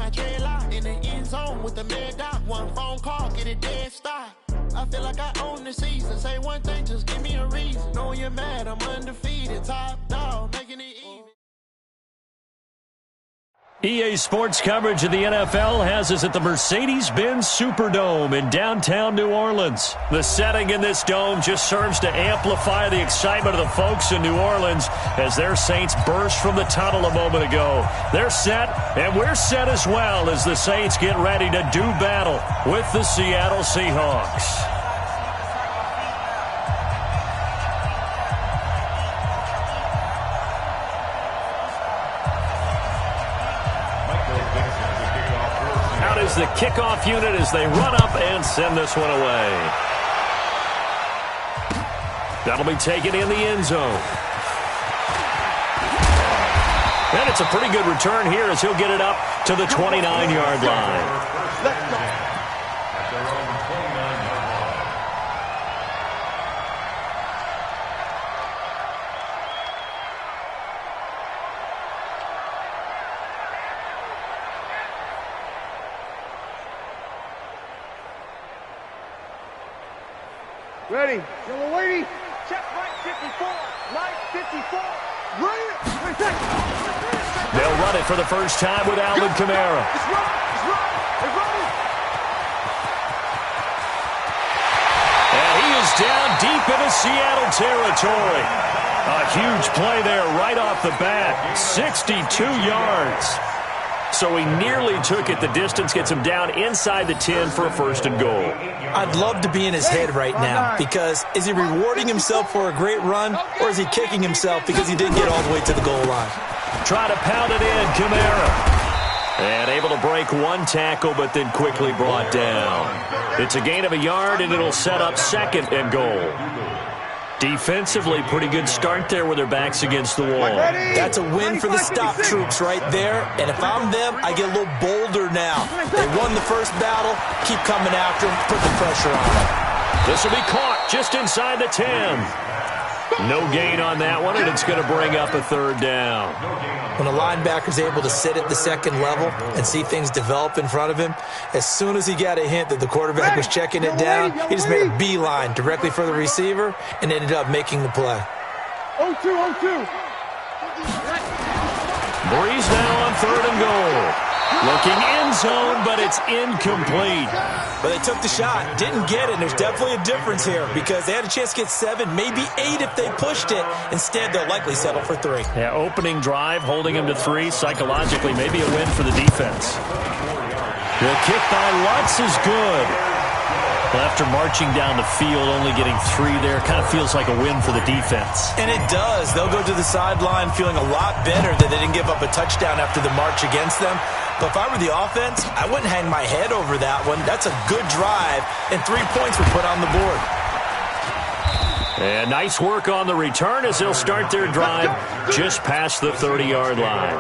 my dreadlock in the end zone with the mad dot. One phone call, get it dead stop. I feel like I own the season. Say one thing, just give me a reason. Knowing you're mad, I'm undefeated. Top dog, making it even. EA Sports coverage of the NFL has us at the Mercedes-Benz Superdome in downtown New Orleans. The setting in this dome just serves to amplify the excitement of the folks in New Orleans as their Saints burst from the tunnel a moment ago. They're set, and we're set as well as the Saints get ready to do battle with the Seattle Seahawks. Is the kickoff unit as they run up and send this one away. That'll be taken in the end zone. And it's a pretty good return here as he'll get it up to the 29-yard line. Let's go. Ready. Yellow lady. Check right 54. Right 54. Right. They'll run it for the first time with Alvin Kamara. It's right. It's right. It's right. And he is down deep into Seattle territory. A huge play there right off the bat. 62 yards. So he nearly took it the distance, gets him down inside the 10 for a first and goal. I'd love to be in his head right now because is he rewarding himself for a great run or is he kicking himself because he didn't get all the way to the goal line? Trying to pound it in, Kamara. And able to break one tackle but then quickly brought down. It's a gain of a yard and it'll set up second and goal. Defensively, pretty good start there with their backs against the wall. That's a win for the stop troops right there. And if I'm them, I get a little bolder now. They won the first battle. Keep coming after them. Put the pressure on them. This will be caught just inside the 10. No gain on that one, and it's going to bring up a third down. When a linebacker's able to sit at the second level and see things develop in front of him, as soon as he got a hint that the quarterback was checking it down, he just made a beeline directly for the receiver and ended up making the play. 0-2, 0-2. Breeze now on third and goal. Looking end zone, but it's incomplete. But they took the shot, didn't get it, and there's definitely a difference here because they had a chance to get 7, maybe 8 if they pushed it. Instead, they'll likely settle for 3. Yeah, opening drive, holding him to 3. Psychologically, maybe a win for the defense. The kick by Lutz is good. Well, after marching down the field, only getting 3 there, kind of feels like a win for the defense. And it does. They'll go to the sideline feeling a lot better that they didn't give up a touchdown after the march against them. But if I were the offense, I wouldn't hang my head over that one. That's a good drive, and 3 points were put on the board. And nice work on the return as they'll start their drive just past the 30-yard line.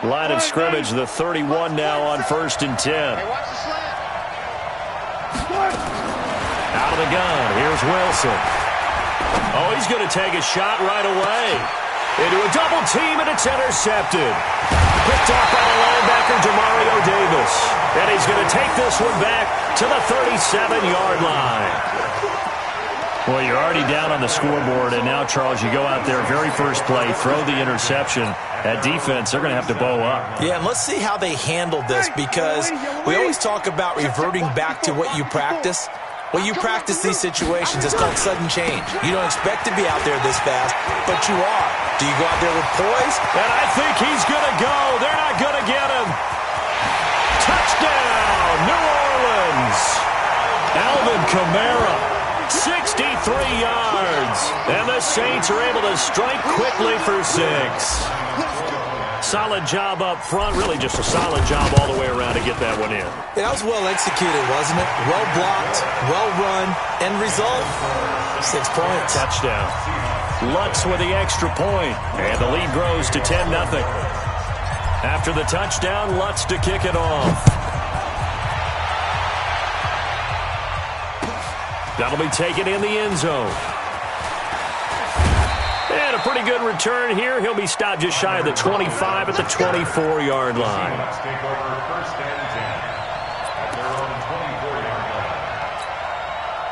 Line of scrimmage, the 31 now on 1st and 10. Out of the gun, here's Wilson. Oh, he's going to take a shot right away. Into a double team, and it's intercepted. Picked off by the linebacker, Demario Davis. And he's going to take this one back to the 37-yard line. Well, you're already down on the scoreboard, and now, Charles, you go out there, very first play, throw the interception. That defense, they're going to have to bow up. Yeah, and let's see how they handle this because we always talk about reverting back to what you practice. Well, you practice these situations. It's called sudden change. You don't expect to be out there this fast, but you are. Do you go out there with poise? And I think he's going to go. They're not going to get him. Touchdown, New Orleans. Alvin Kamara, 63 yards. And the Saints are able to strike quickly for 6. Solid job up front. Really just a solid job all the way around to get that one in. That was well executed, wasn't it? Well blocked, well run. End result, 6 points. Touchdown. Lutz with the extra point. And the lead grows to 10-0. After the touchdown, Lutz to kick it off. That'll be taken in the end zone. And a pretty good return here. He'll be stopped just shy of the 25 at the 24-yard line. Seahawks take over 1st and 10 at their own 24-yard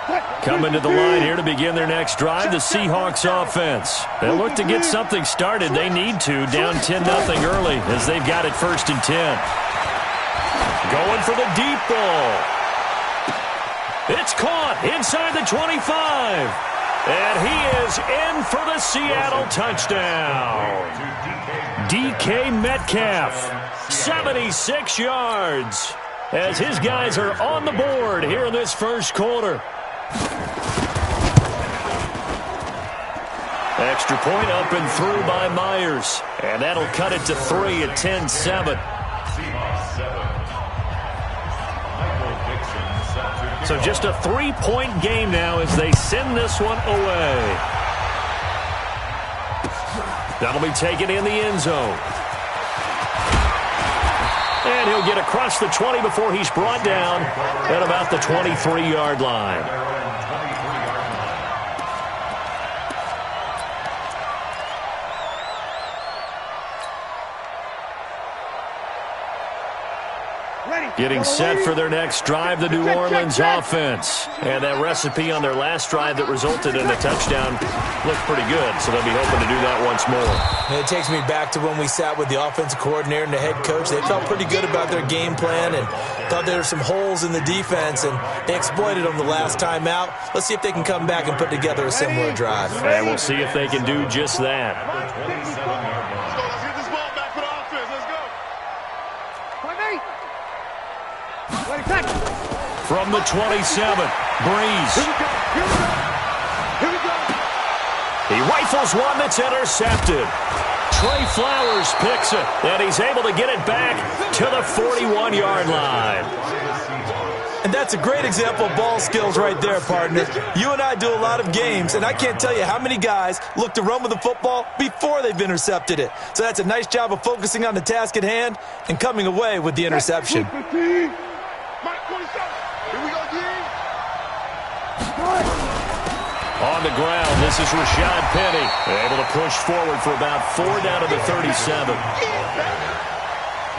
line. Coming to the line here to begin their next drive, the Seahawks offense. They'll look to get something started. They need to, down 10-0 early as they've got it 1st and 10. Going for the deep ball. It's caught inside the 25. And he is in for the Seattle touchdown. DK Metcalf, 76 yards, as his guys are on the board here in this first quarter. Extra point up and through by Myers. And that'll cut it to 3 at 10-7. So just a 3-point game now as they send this one away. That'll be taken in the end zone. And he'll get across the 20 before he's brought down at about the 23-yard line. Getting set for their next drive, the New Orleans offense. And that recipe on their last drive that resulted in a touchdown looked pretty good, so they'll be hoping to do that once more. And it takes me back to when we sat with the offensive coordinator and the head coach. They felt pretty good about their game plan and thought there were some holes in the defense, and they exploited them the last time out. Let's see if they can come back and put together a similar drive. And we'll see if they can do just that. From the 27, Breeze. He rifles one that's intercepted. Trey Flowers picks it, and he's able to get it back to the 41-yard line. And that's a great example of ball skills right there, partner. You and I do a lot of games, and I can't tell you how many guys look to run with the football before they've intercepted it. So that's a nice job of focusing on the task at hand and coming away with the interception. On the ground, this is Rashad Penny. Able to push forward for about 4 down to the 37.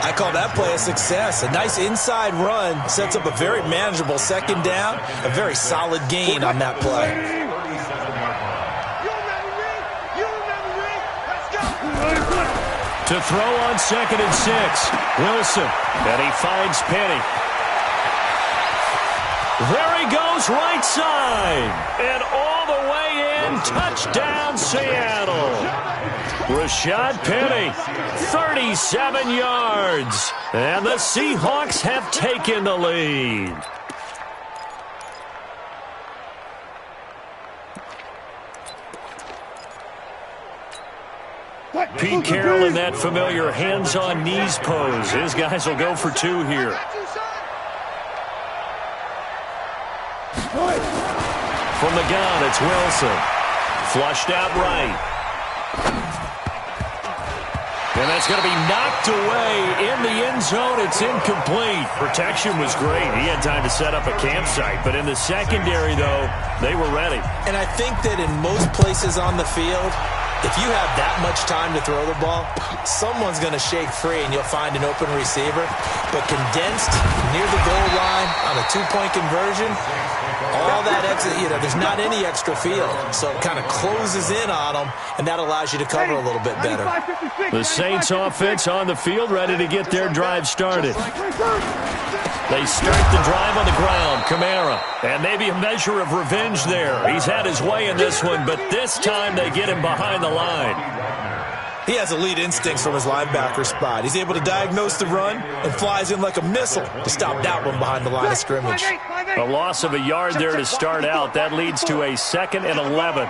I call that play a success. A nice inside run sets up a very manageable 2nd down. A very solid gain on that play. To throw on 2nd and 6, Wilson. And he finds Penny. There he goes, right side. And all the way in, touchdown Seattle. Rashad Penny, 37 yards. And the Seahawks have taken the lead. Pete Carroll in that familiar hands-on knees pose. His guys will go for 2 here. From the gun, it's Wilson. Flushed out right. And that's going to be knocked away in the end zone. It's incomplete. Protection was great. He had time to set up a campsite. But in the secondary, though, they were ready. And I think that in most places on the field, if you have that much time to throw the ball, someone's going to shake free and you'll find an open receiver. But condensed near the goal line on a 2-point conversion, all that extra, there's not any extra field. So it kind of closes in on them, and that allows you to cover a little bit better. The Saints offense on the field, ready to get their drive started. They start the drive on the ground. Kamara. And maybe a measure of revenge there. He's had his way in this one, but this time they get him behind the line. He has elite instincts from his linebacker spot. He's able to diagnose the run and flies in like a missile to stop that one behind the line of scrimmage. A loss of a yard there to start out. That leads to a 2nd and 11.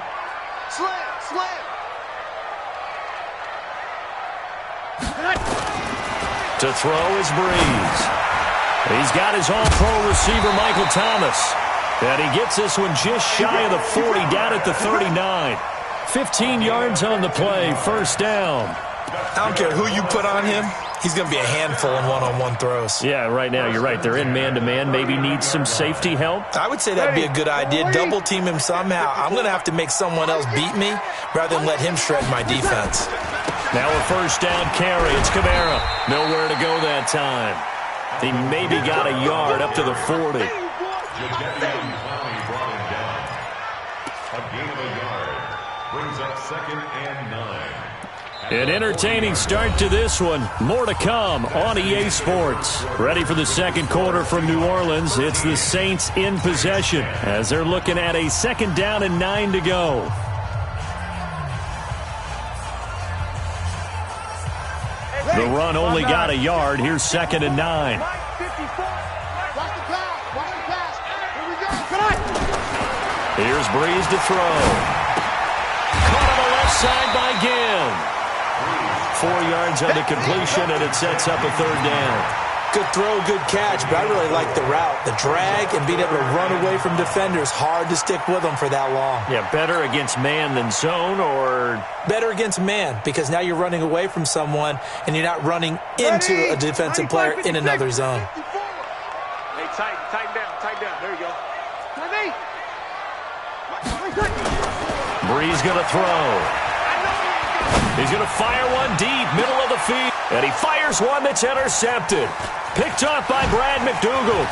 To throw is Breeze. He's got his all-pro receiver, Michael Thomas. And he gets this one just shy of the 40, down at the 39. 15 yards on the play, 1st down. I don't care who you put on him. He's going to be a handful in one-on-one throws. Yeah, right now you're right. They're in man-to-man. Maybe needs some safety help. I would say that'd be a good idea. Double team him somehow. I'm going to have to make someone else beat me rather than let him shred my defense. Now a first down carry. It's Kamara. Nowhere to go that time. He maybe got a yard up to the 40. A gain of a yard brings up 2nd and 9. An entertaining start to this one. More to come on EA Sports. Ready for the second quarter from New Orleans. It's the Saints in possession as they're looking at a 2nd down and 9 to go. The run only got a yard. Here's 2nd and 9. Here's Breeze to throw. Caught on the left side by Ginn. 4 yards on the completion, and it sets up a 3rd down. Good throw, good catch, but I really like the route. The drag and being able to run away from defenders, hard to stick with them for that long. Yeah, better against man than zone, or? Better against man, because now you're running away from someone, and you're not running into a defensive player in another zone. Hey, tighten down. There you go. Breeze going to throw. He's going to fire one deep, middle of the field. And he fires one that's intercepted. Picked off by Brad McDougal.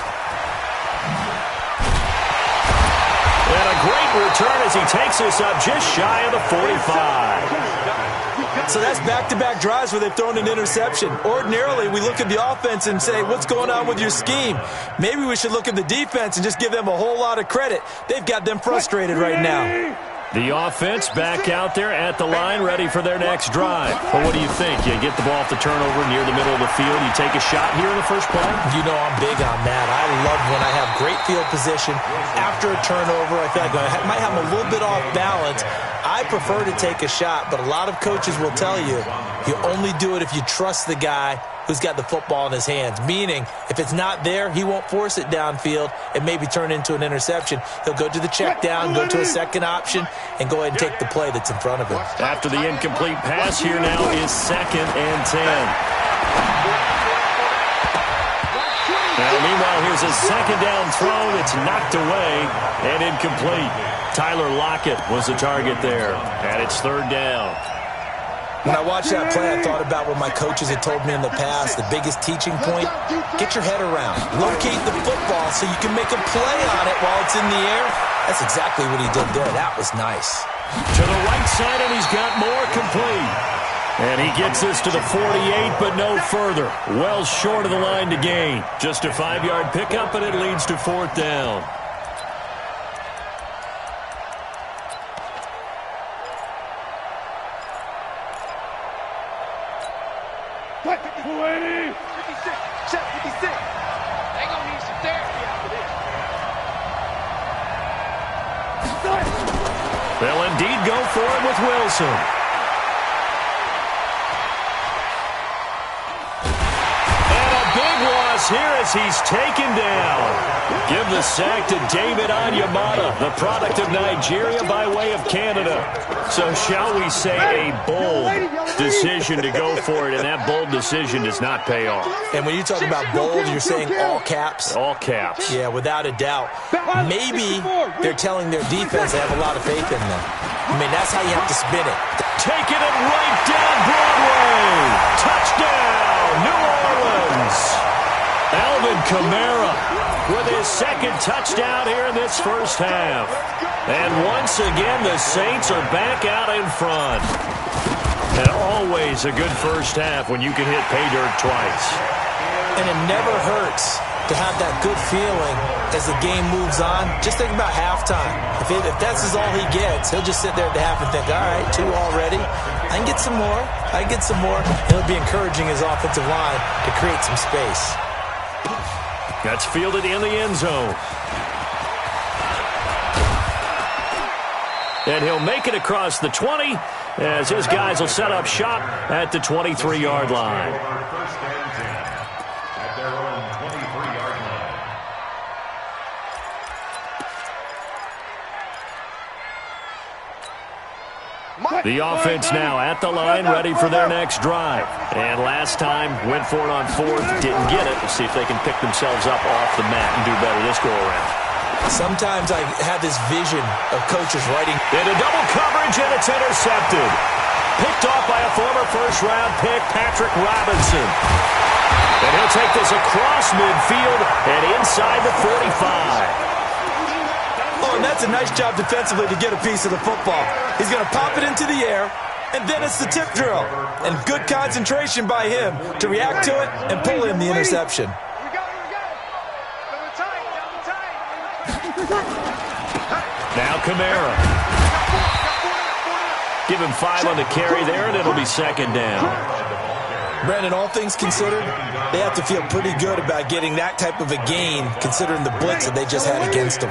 And a great return as he takes us up just shy of the 45. So that's back-to-back drives where they've thrown an interception. Ordinarily, we look at the offense and say, what's going on with your scheme? Maybe we should look at the defense and just give them a whole lot of credit. They've got them frustrated right now. The offense back out there at the line, ready for their next drive. But what do you think? You get the ball off the turnover near the middle of the field. You take a shot here in the first play? You know I'm big on that. I love when I have great field position. After a turnover, I feel like I might have a little bit off balance. I prefer to take a shot, but a lot of coaches will tell you, you only do it if you trust the guy who's got the football in his hands. Meaning, if it's not there, he won't force it downfield and maybe turn into an interception. He'll go to the check down, go to a second option, and go ahead and take the play that's in front of him. After the incomplete pass, here now is 2nd and 10. Now, meanwhile, here's a 2nd down throw that's knocked away and incomplete. Tyler Lockett was the target there, and it's 3rd down. When I watched that play, I thought about what my coaches had told me in the past. The biggest teaching point, get your head around. Locate the football so you can make a play on it while it's in the air. That's exactly what he did there. That was nice. To the right side, and he's got more complete. And he gets us to the 48, but no further. Well short of the line to gain. Just a 5-yard pickup, and it leads to 4th down. They'll indeed go for it with Wilson. And a big loss here as he's taken down. Give the sack to David Onyemata, the product of Nigeria by way of Canada. So shall we say a bold decision to go for it, and that bold decision does not pay off. And when you talk about bold, you're saying all caps? All caps. Yeah, without a doubt. Maybe they're telling their defense they have a lot of faith in them. I mean, that's how you have to spin it. Taking it right down Broadway. Touchdown, New Orleans. Alvin Kamara with his 2nd touchdown here in this first half. And once again, the Saints are back out in front. And always a good first half when you can hit pay dirt twice. And it never hurts to have that good feeling as the game moves on. Just think about halftime. If that's all he gets, he'll just sit there at the half and think, all right, 2 already. I can get some more. I can get some more. And he'll be encouraging his offensive line to create some space. That's fielded in the end zone. And he'll make it across the 20 as his guys will set up shop at the 23-yard line. First and 10 at their own 23-yard line. The offense now at the line, ready for their next drive. And last time, went for it on fourth, didn't get it. We'll see if they can pick themselves up off the mat and do better this go-around. Sometimes I have this vision of coaches writing. Into double coverage, and it's intercepted. Picked off by a former first-round pick, Patrick Robinson. And he'll take this across midfield and inside the 45. Oh, and that's a nice job defensively to get a piece of the football. He's going to pop it into the air, and then it's the tip drill. And good concentration by him to react to it and pull in the interception. Now Kamara. Give him 5 on the carry there, and it'll be second down. Brandon, all things considered, they have to feel pretty good about getting that type of a gain, considering the blitz that they just had against them.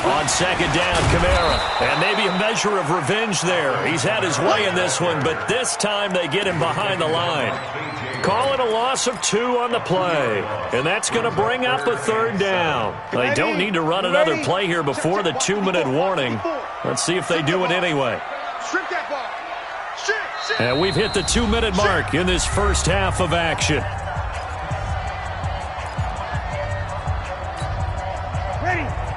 On second down, Kamara. And maybe a measure of revenge there. He's had his way in this one, but this time they get him behind the line. Call it a loss of 2 on the play. And that's going to bring up a third down. They don't need to run another play here before the 2-minute warning. Let's see if they do it anyway. And we've hit the 2-minute mark in this first half of action.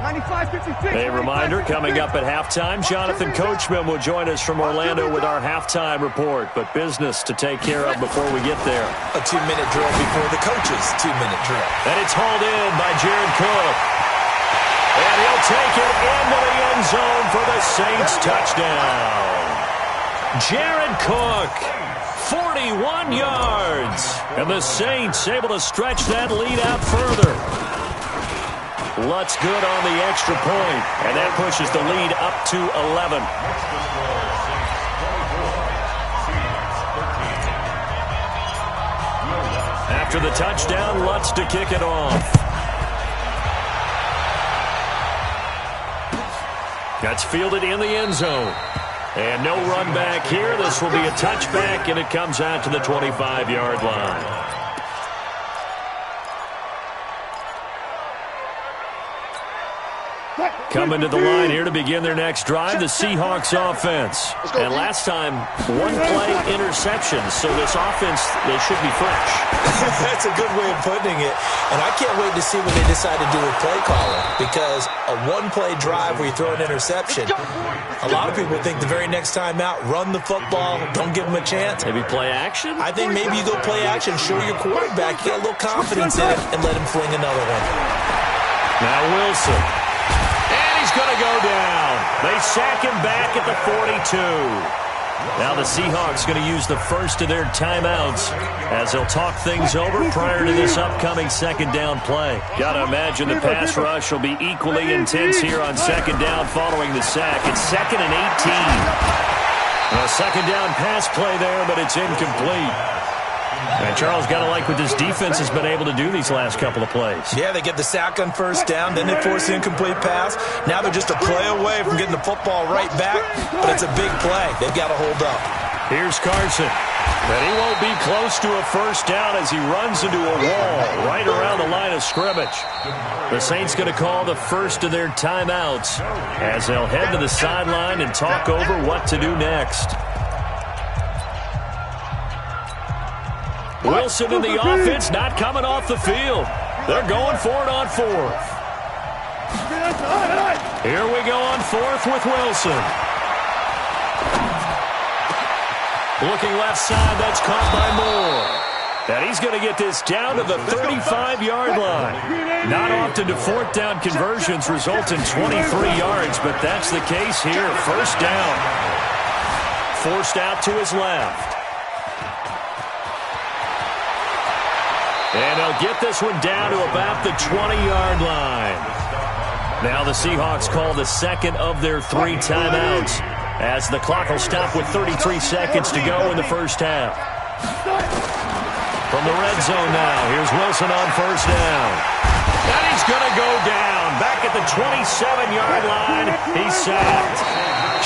A reminder, coming up at halftime, Jonathan Coachman will join us from Orlando with our halftime report. But business to take care of before we get there. A 2-minute drill before the coach's 2-minute drill. And it's hauled in by Jared Cook. And he'll take it into the end zone for the Saints touchdown. Jared Cook, 41 yards. And the Saints able to stretch that lead out further. Lutz good on the extra point, and that pushes the lead up to 11. After the touchdown, Lutz to kick it off. That's fielded in the end zone. And no run back here. This will be a touchback, and it comes out to the 25-yard line. Coming to the line here to begin their next drive, the Seahawks offense. And last time, 1-play interception, so this offense, they should be fresh. That's a good way of putting it. And I can't wait to see what they decide to do with play calling, because a 1-play drive where you throw an interception, a lot of people think the very next time out, run the football, don't give them a chance. Maybe play action? I think maybe you go play action, show your quarterback, you got a little confidence in it, and let him fling another one. Now Wilson. He's going to go down. They sack him back at the 42. Now the Seahawks going to use the first of their timeouts as they'll talk things over prior to this upcoming second down play. Got to imagine the pass rush will be equally intense here on second down following the sack. It's 2nd and 18. A second down pass play there, but it's incomplete. And Charles, got to like what this defense has been able to do these last couple of plays. Yeah, they get the sack on first down, then they force the incomplete pass. Now they're just a play away from getting the football right back, but it's a big play. They've got to hold up. Here's Carson. And he won't be close to a first down as he runs into a wall right around the line of scrimmage. The Saints going to call the first of their timeouts as they'll head to the sideline and talk over what to do next. Wilson in the offense not coming off the field. They're going for it on fourth. Here we go on fourth with Wilson. Looking left side, that's caught by Moore. And he's going to get this down to the 35-yard line. Not often do fourth down conversions result in 23 yards, but that's the case here. First down. Forced out to his left. And they'll get this one down to about the 20-yard line. Now the Seahawks call the second of their 3 timeouts as the clock will stop with 33 seconds to go in the first half. From the red zone now, here's Wilson on first down. And he's going to go down. Back at the 27-yard line, he's sacked.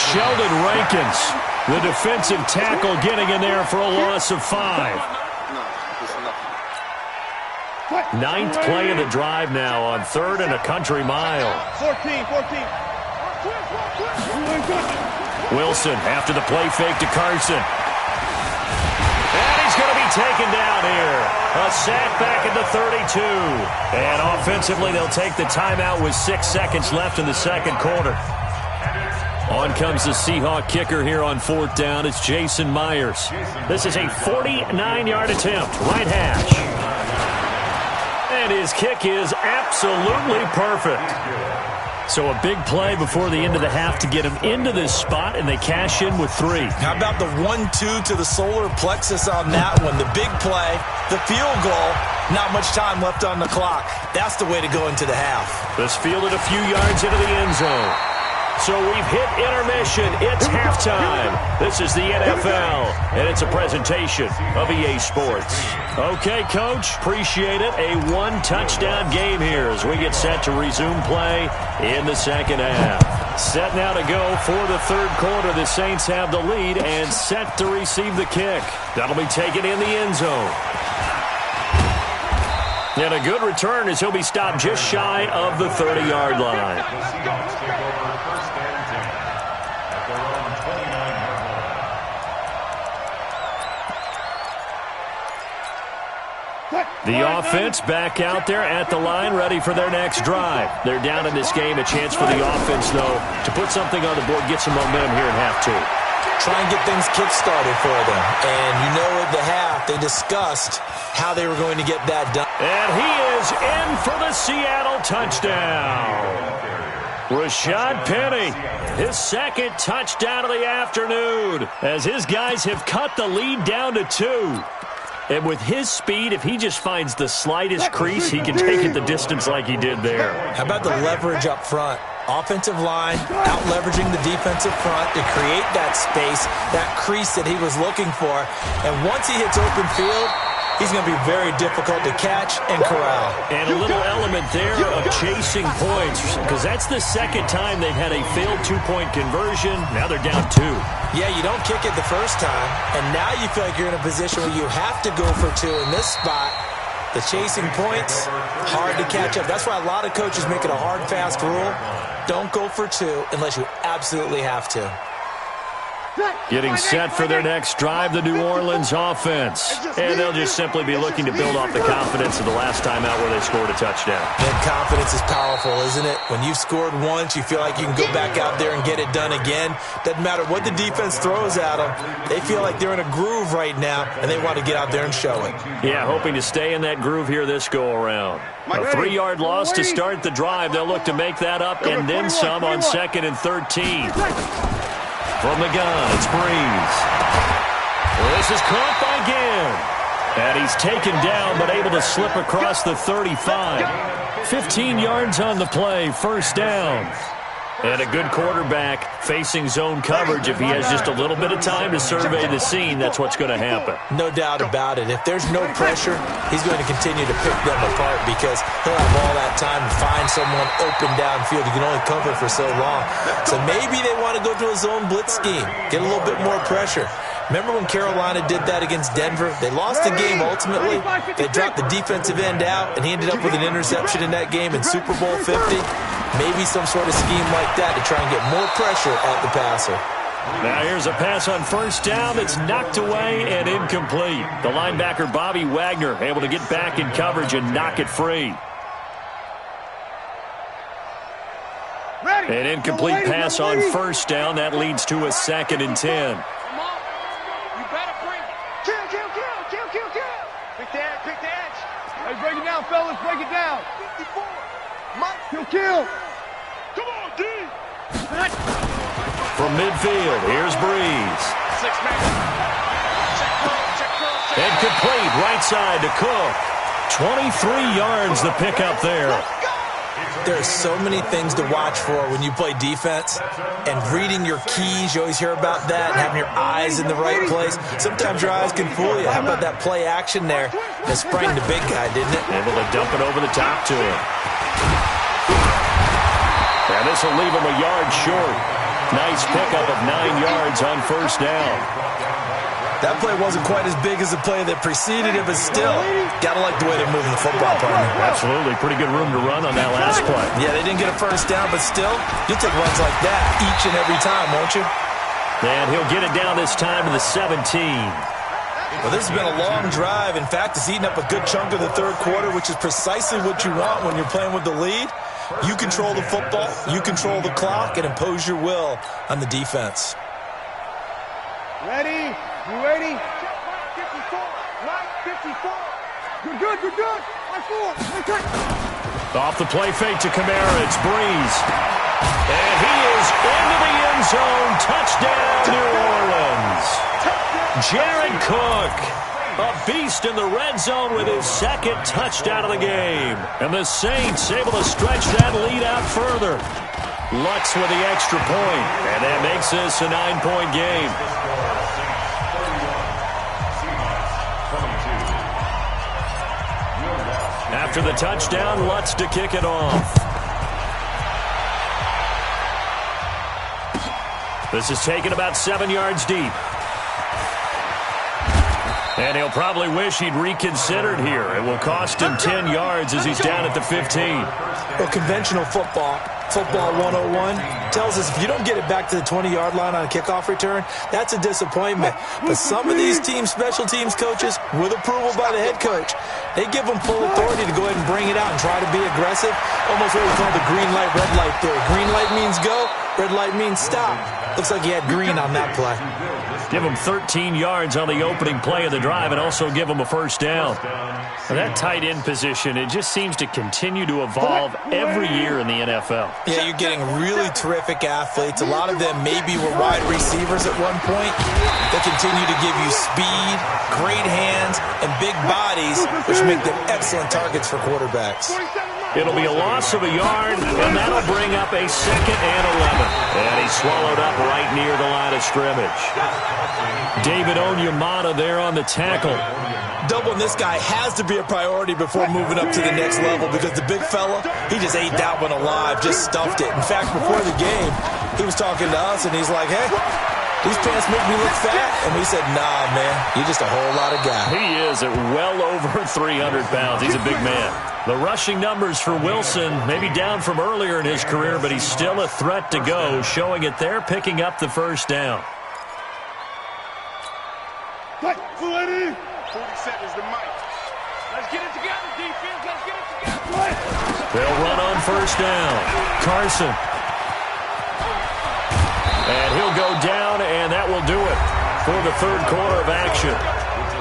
Sheldon Rankins, the defensive tackle, getting in there for a loss of 5. Ninth play of the drive now on 3rd and a country mile. 14. Wilson after the play fake to Carson. And he's going to be taken down here. A sack back at the 32. And offensively, they'll take the timeout with 6 seconds left in the second quarter. On comes the Seahawk kicker here on 4th down. It's Jason Myers. This is a 49-yard attempt, right hash. And his kick is absolutely perfect. So a big play before the end of the half to get him into this spot, and they cash in with 3. How about the 1-2 to the solar plexus on that one? The big play, the field goal, not much time left on the clock. That's the way to go into the half. This fielded a few yards into the end zone. So we've hit intermission. It's halftime. This is the NFL, and it's a presentation of EA Sports. Okay, Coach, appreciate it. A 1-touchdown game here as we get set to resume play in the second half. Set now to go for the third quarter. The Saints have the lead and set to receive the kick. That'll be taken in the end zone. And a good return as he'll be stopped just shy of the 30-yard line. The Seahawks take over 1st and 10 at their own 29-yard line. The offense back out there at the line, ready for their next drive. They're down in this game. A chance for the offense, though, to put something on the board, get some momentum here in half 2. Try and get things kick-started for them. And you know at the half, they discussed how they were going to get that done. And he is in for the Seattle touchdown. Rashad Penny, his second touchdown of the afternoon, as his guys have cut the lead down to 2. And with his speed, if he just finds the slightest crease, he can take it the distance like he did there. How about the leverage up front? Offensive line out-leveraging the defensive front to create that space, that crease that he was looking for. And once he hits open field, he's going to be very difficult to catch and corral. And a little element there of chasing points, because that's the second time they've had a failed 2-point conversion. Now they're down 2. Yeah, you don't kick it the first time, and now you feel like you're in a position where you have to go for 2 in this spot. The chasing points, hard to catch up. That's why a lot of coaches make it a hard, fast rule. Don't go for 2 unless you absolutely have to. Getting set for their next drive, the New Orleans offense. And they'll just simply be looking to build off the confidence of the last time out where they scored a touchdown. And confidence is powerful, isn't it? When you've scored once, you feel like you can go back out there and get it done again. Doesn't matter what the defense throws at them. They feel like they're in a groove right now, and they want to get out there and show it. Yeah, hoping to stay in that groove here this go-around. A 3-yard loss to start the drive. They'll look to make that up and then some on 2nd and 13. From the gun, it's Breeze. This is caught by Gann. And he's taken down, but able to slip across the 35. 15 yards on the play, first down. And a good quarterback facing zone coverage. If he has just a little bit of time to survey the scene, that's what's going to happen. No doubt about it. If there's no pressure, he's going to continue to pick them apart because he'll have all that time to find someone open downfield. You can only cover for so long. So maybe they want to go to a zone blitz scheme, get a little bit more pressure. Remember when Carolina did that against Denver? They lost the game ultimately. They dropped the defensive end out, and he ended up with an interception in that game in Super Bowl 50. Maybe some sort of scheme like that to try and get more pressure at the passer. Now here's a pass on first down that's knocked away and incomplete. The linebacker Bobby Wagner able to get back in coverage and knock it free. An incomplete pass on first down. That leads to a 2nd and 10. Break it down, fellas. Break it down. 54. Kill. Come on, D. From midfield, here's Breeze. 6-man. Check. And complete right side to Cook. 23 yards the pickup there. There are so many things to watch for when you play defense. And reading your keys, you always hear about that, and having your eyes in the right place. Sometimes your eyes can fool you. How about that play action there? That sprang the big guy, didn't it? Able to dump it over the top to him. And this will leave him a yard short. Nice pickup of 9 yards on first down. That play wasn't quite as big as the play that preceded it, but still, got to like the way they're moving the football, partner. Absolutely. Pretty good room to run on that last play. Yeah, they didn't get a first down, but still, you'll take runs like that each and every time, won't you? And he'll get it down this time to the 17. Well, this has been a long drive. In fact, it's eaten up a good chunk of the third quarter, which is precisely what you want when you're playing with the lead. You control the football, you control the clock, and impose your will on the defense. Ready? You ready? Check Mike 54. Mike 54. You're good. You're good. Mike 4. Okay. Off the play fake to Kamara. It's Breeze. And he is into the end zone. Touchdown, New Orleans. Jared Cook, a beast in the red zone with his second touchdown of the game. And the Saints able to stretch that lead out further. Lutz with the extra point. And that makes this a 9-point game. After the touchdown, Lutz to kick it off. This is taken about 7 yards deep. And he'll probably wish he'd reconsidered here. It will cost him 10 yards as he's down at the 15. Well, conventional football 101, tells us if you don't get it back to the 20-yard line on a kickoff return, that's a disappointment. But some of these special teams coaches, with approval by the head coach, they give them full authority to go ahead and bring it out and try to be aggressive. Almost what we call the green light, red light theory. Green light means go, red light means stop. Looks like he had green on that play. Give him 13 yards on the opening play of the drive and also give him a first down. Well, that tight end position, it just seems to continue to evolve every year in the NFL. Yeah, you're getting really terrific athletes. A lot of them maybe were wide receivers at one point. They continue to give you speed, great hands, and big bodies, which make them excellent targets for quarterbacks. It'll be a loss of a yard, and that'll bring up a 2nd and 11. And he's swallowed up right near the line of scrimmage. David Onyemata there on the tackle. Doubling this guy has to be a priority before moving up to the next level because the big fella, he just ate that one alive, just stuffed it. In fact, before the game, he was talking to us, and he's like, hey, these pants make me look fat. And we said, nah, man, you're just a whole lot of guy. He is at well over 300 pounds. He's a big man. The rushing numbers for Wilson, maybe down from earlier in his career, but he's still a threat to go, showing it there, picking up the first down. 40 seconds to Mike. Let's get it together, defense. Let's get it together. They'll run on first down. Carson. And he'll go down, and that will do it for the third quarter of action.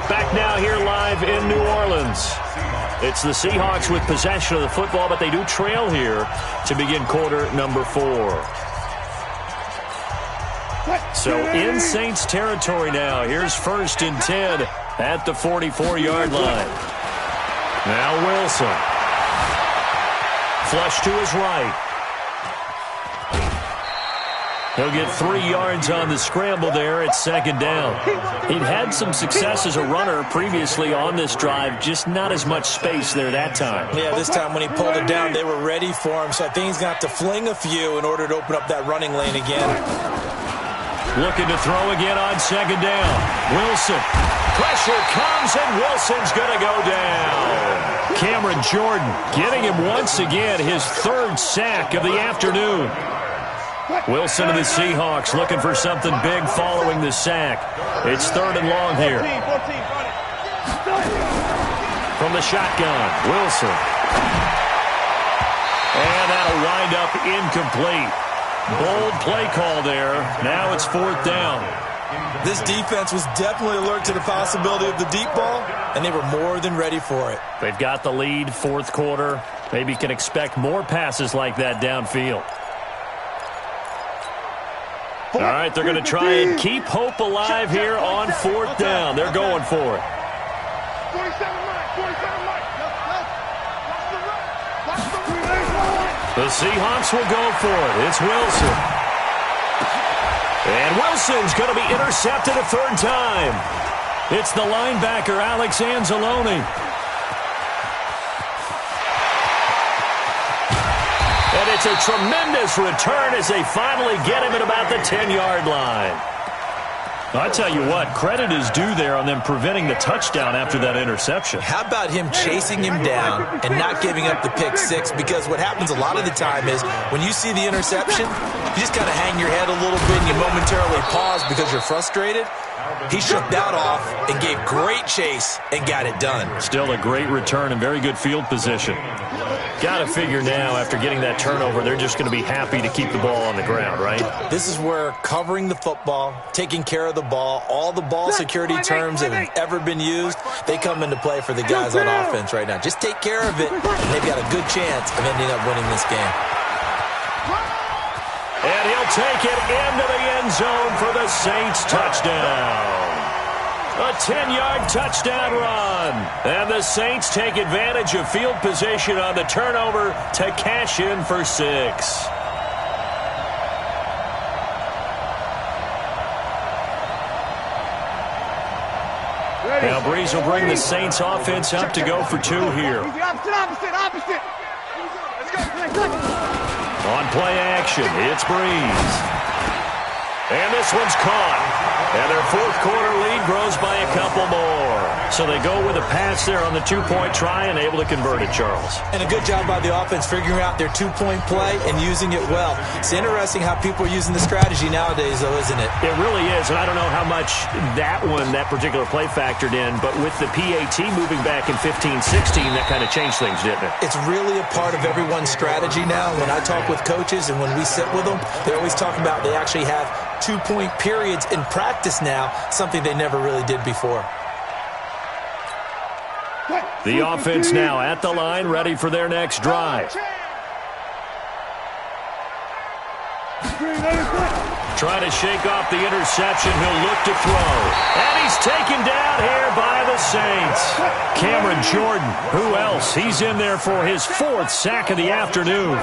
Back now here live in New Orleans. It's the Seahawks with possession of the football, but they do trail here to begin quarter number 4. So in Saints territory now. Here's 1st and 10 at the 44-yard line. Now Wilson. Flush to his right. He'll get 3 yards on the scramble there at 2nd down. He'd had some success as a runner previously on this drive, just not as much space there that time. Yeah, this time when he pulled it down, they were ready for him, so I think he's going to have to fling a few in order to open up that running lane again. Looking to throw again on 2nd down. Wilson. Pressure comes, and Wilson's going to go down. Cameron Jordan getting him once again, his 3rd sack of the afternoon. Wilson of the Seahawks looking for something big following the sack. It's 3rd and long here. From the shotgun, Wilson. And that'll wind up incomplete. Bold play call there. Now it's 4th down. This defense was definitely alert to the possibility of the deep ball, and they were more than ready for it. They've got the lead, 4th quarter. Maybe you can expect more passes like that downfield. All right, they're going to try and keep hope alive here on 4th down. They're going for it. 47 Mike. The Seahawks will go for it. It's Wilson. And Wilson's going to be intercepted a 3rd time. It's the linebacker, Alex Anzalone. And it's a tremendous return as they finally get him at about the 10-yard line. I tell you what, credit is due there on them preventing the touchdown after that interception. How about him chasing him down and not giving up the pick six? Because what happens a lot of the time is when you see the interception, you just kind of hang your head a little bit and you momentarily pause because you're frustrated. He shook that off and gave great chase and got it done. Still a great return and very good field position. Got to figure now, after getting that turnover, they're just going to be happy to keep the ball on the ground, right? This is where covering the football, taking care of the ball, all the ball security terms that have ever been used, they come into play for the guys on offense right now. Just take care of it, and they've got a good chance of ending up winning this game. And he'll take it into the end zone for the Saints touchdown. A 10-yard touchdown run. And the Saints take advantage of field position on the turnover to cash in for 6. Now Breeze will bring the Saints offense up to go for 2 here. Opposite. Let's go. On play action, it's Breeze. And this one's caught. And their fourth quarter lead grows by a couple more. So they go with a pass there on the 2-point try and able to convert it, Charles. And a good job by the offense figuring out their 2-point play and using it well. It's interesting how people are using the strategy nowadays, though, isn't it? It really is, and I don't know how much that particular play factored in, but with the PAT moving back in 15-16, that kind of changed things, didn't it? It's really a part of everyone's strategy now. When I talk with coaches and when we sit with them, they always talk about they actually have 2-point periods in practice now, something they never really did before. The offense now at the line, ready for their next drive. Trying to shake off the interception. He'll look to throw. And he's taken down here by the Saints. Cameron Jordan, who else? He's in there for his 4th sack of the afternoon.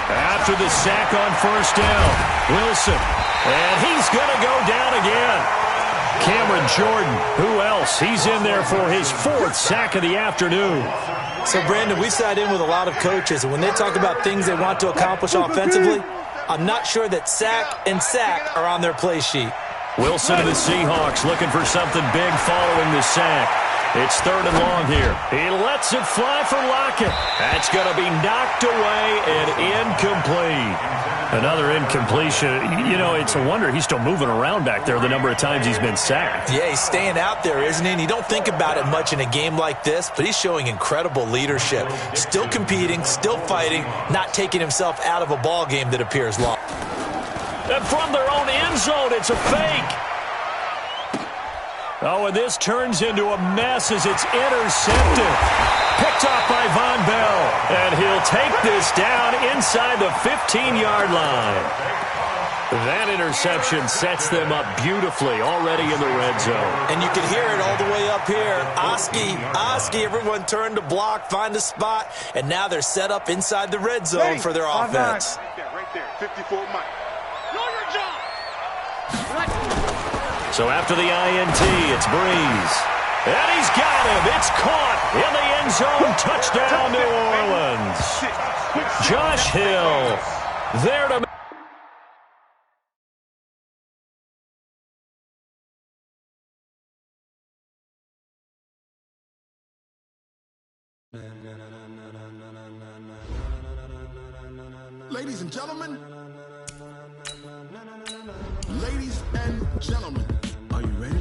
After the sack on first down, Wilson. And he's going to go down again. Cameron Jordan, who else? He's in there for his 4th sack of the afternoon. So, Brandon, we sat in with a lot of coaches, and when they talk about things they want to accomplish offensively, I'm not sure that sack and sack are on their play sheet. Wilson of the Seahawks looking for something big following the sack. It's 3rd and long here. He lets it fly for Lockett. That's going to be knocked away and incomplete. Another incompletion. You know, it's a wonder he's still moving around back there the number of times he's been sacked. Yeah, he's staying out there, isn't he? And you don't think about it much in a game like this, but he's showing incredible leadership. Still competing, still fighting, not taking himself out of a ball game that appears lost. And from their own end zone, it's a fake. Oh, and this turns into a mess as it's intercepted. Picked off by Von Bell. And he'll take this down inside the 15-yard line. That interception sets them up beautifully already in the red zone. And you can hear it all the way up here. Oski, everyone turned to block, find a spot, and now they're set up inside the red zone for their offense. Right there, 54 Mike. Know your job. So after the INT, it's Breeze. And he's got him. It's caught in the end zone. Touchdown, New Orleans. Josh Hill there to... Ladies and gentlemen, are you ready?